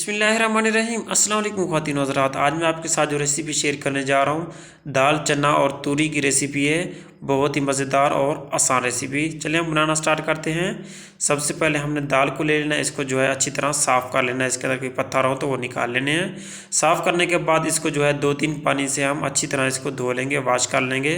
बिस्मिल्लाहिर्रहमानिर्रहीम। अस्सलाम वालेकुम ख़वातीन हज़रात। आज मैं आपके साथ जो रेसिपी शेयर करने जा रहा हूँ, दाल चना और तूरी की रेसिपी है। बहुत ही मज़ेदार और आसान रेसिपी। चलिए हम बनाना स्टार्ट करते हैं। सबसे पहले हमने दाल को ले लेना है। इसको जो है अच्छी तरह साफ़ कर लेना है। इसके अंदर कोई पत्थर हो तो वो निकाल लेने हैं। साफ़ करने के बाद इसको जो है 2-3 पानी से हम अच्छी तरह इसको धो लेंगे, वॉश कर लेंगे,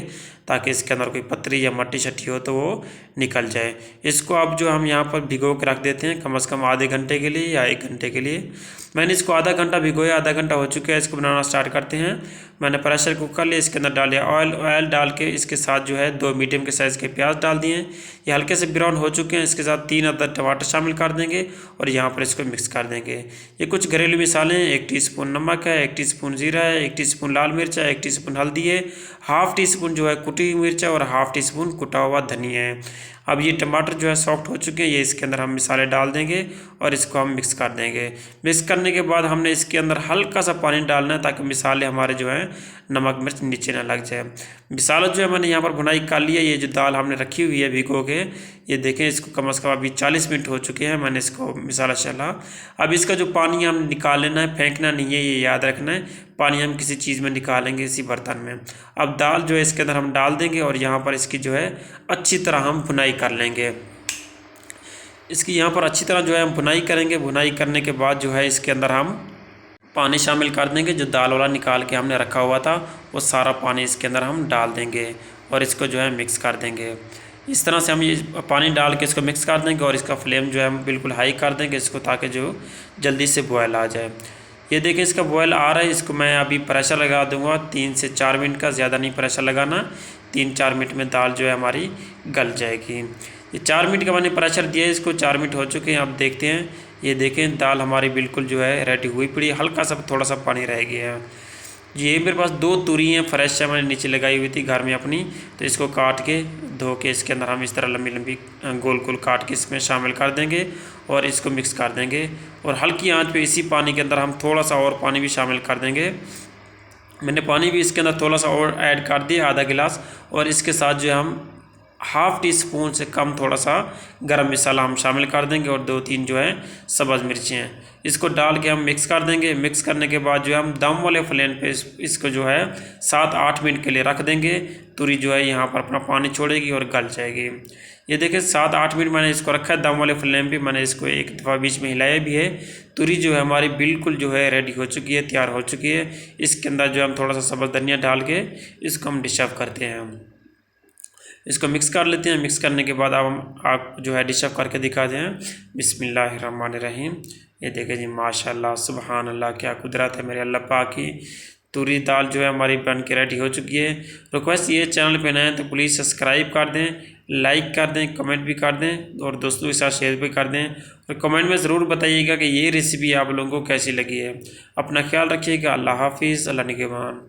ताकि इसके अंदर कोई पतरी या मट्टी शट्टी हो तो वो निकल जाए। इसको अब जो हम यहाँ पर भिगो के रख देते हैं, कम से कम आधे घंटे के लिए या 1 घंटे के लिए। मैंने इसको आधा घंटा भिगोया, आधा घंटा हो चुका है। इसको बनाना स्टार्ट करते हैं। मैंने प्रेशर कुकर लिया, इसके अंदर डालिया ऑयल डाल के इसके साथ जो है 2 मीडियम के साइज़ के प्याज डाल दिए। ये हल्के से ब्राउन हो चुके हैं। इसके साथ 3 अदद टमाटर शामिल कर देंगे और यहाँ पर इसको मिक्स कर देंगे। ये कुछ घरेलू मिसाले हैं। 1 टीस्पून नमक है, 1 टीस्पून जीरा है, 1 टीस्पून लाल मिर्च है, 1 टीस्पून हल्दी है, हाफ़ टीस्पून जो है कुटी हुई मिर्च है और हाफ़ टीस्पून कुटा हुआ धनिया है। अब ये टमाटर जो है सॉफ्ट हो चुके हैं। ये इसके अंदर हम मिसाले डाल देंगे और इसको हम मिक्स कर देंगे। मिक्स करने के बाद हमने इसके अंदर हल्का सा पानी डालना है, ताकि मिसाले हमारे जो है नमक मिर्च नीचे ना लग जाए। मिसाला जो है मैंने यहाँ पर भुनाई कर लिया। ये जो दाल हमने रखी हुई है भिगो के, ये देखें, इसको कम से कम अभी 40 मिनट हो चुके हैं। मैंने इसको मिसाला चला। अब इसका जो पानी हम निकाल लेना है, फेंकना नहीं है, ये याद रखना है। पानी हम किसी चीज़ में निकालेंगे, इसी बर्तन में। अब दाल जो है इसके अंदर हम डाल देंगे और यहाँ पर इसकी जो है अच्छी तरह हम भुनाई कर लेंगे। इसकी यहाँ पर अच्छी तरह जो है हम भुनाई करेंगे। भुनाई करने के बाद जो है इसके अंदर हम पानी शामिल कर देंगे। जो दाल वाला निकाल के हमने रखा हुआ था, वो सारा पानी इसके अंदर हम डाल देंगे और इसको जो है मिक्स कर देंगे। इस तरह से हम ये पानी डाल के इसको मिक्स कर देंगे और इसका फ्लेम जो है हम बिल्कुल हाई कर देंगे इसको, ताकि जो जल्दी से बॉयल आ जाए। ये देखिए इसका बॉयल आ रहा है। इसको मैं अभी प्रेशर लगा दूंगा 3 से 4 मिनट का, ज़्यादा नहीं प्रेशर लगाना। 3-4 मिनट में दाल जो है हमारी गल जाएगी। ये 4 मिनट का मैंने प्रेशर दिया है। इसको 4 मिनट हो चुके हैं। अब देखते हैं। ये देखें दाल हमारी बिल्कुल जो है रेडी हुई पड़ी। हल्का सा थोड़ा सा पानी रह गया है। ये मेरे पास 2 तूरी हैं फ्रेश है, मैंने नीचे लगाई हुई थी घर में अपनी। तो इसको काट के धो के इसके अंदर हम इस तरह लंबी लंबी गोल गोल काट के इसमें शामिल कर देंगे और इसको मिक्स कर देंगे। और हल्की आंच पे इसी पानी के अंदर हम थोड़ा सा और पानी भी शामिल कर देंगे। मैंने पानी भी इसके अंदर थोड़ा सा और ऐड कर दिया, आधा गिलास। और इसके साथ जो है हम हाफ़ टी स्पून से कम थोड़ा सा गरम मसाला हम शामिल कर देंगे और 2-3 जो है सब्ज़ मिर्चें हैं। इसको डाल के हम मिक्स कर देंगे। मिक्स करने के बाद जो है हम दम वाले फ्लेम पे इसको जो है 7-8 मिनट के लिए रख देंगे। तूरी जो है यहाँ पर अपना पानी छोड़ेगी और गल जाएगी। ये देखिए 7-8 मिनट मैंने इसको रखा है दम वाले फ्लेम पे। मैंने इसको एक दफ़ा बीच में हिलाया भी है। तूरी जो है हमारी बिल्कुल जो है रेडी हो चुकी है, तैयार हो चुकी है। इसके अंदर जो हम थोड़ा सा सब्ज़ धनिया डाल के इसको हम डिश ऑफ करते हैं। इसको मिक्स कर लेते हैं। मिक्स करने के बाद अब हम आप जो है डिश ऑफ करके दिखाते हैं। बिस्मिल्लाहिर्रहमानिर्रहीम। ये देखें जी, माशाल्लाह, सुबहान अल्लाह, क्या कुदरत है मेरे अल्लाह पाक की। तूरी दाल जो है हमारी बन के रेडी हो चुकी है। रिक्वेस्ट ये, चैनल पे नए हैं तो प्लीज़ सब्सक्राइब कर दें, लाइक कर दें, कमेंट भी कर दें और दोस्तों के साथ शेयर भी कर दें। और कमेंट में ज़रूर बताइएगा कि ये रेसिपी आप लोगों को कैसी लगी है। अपना ख्याल रखिएगा। अल्लाह हाफिज़। अल्लाह निगहबान।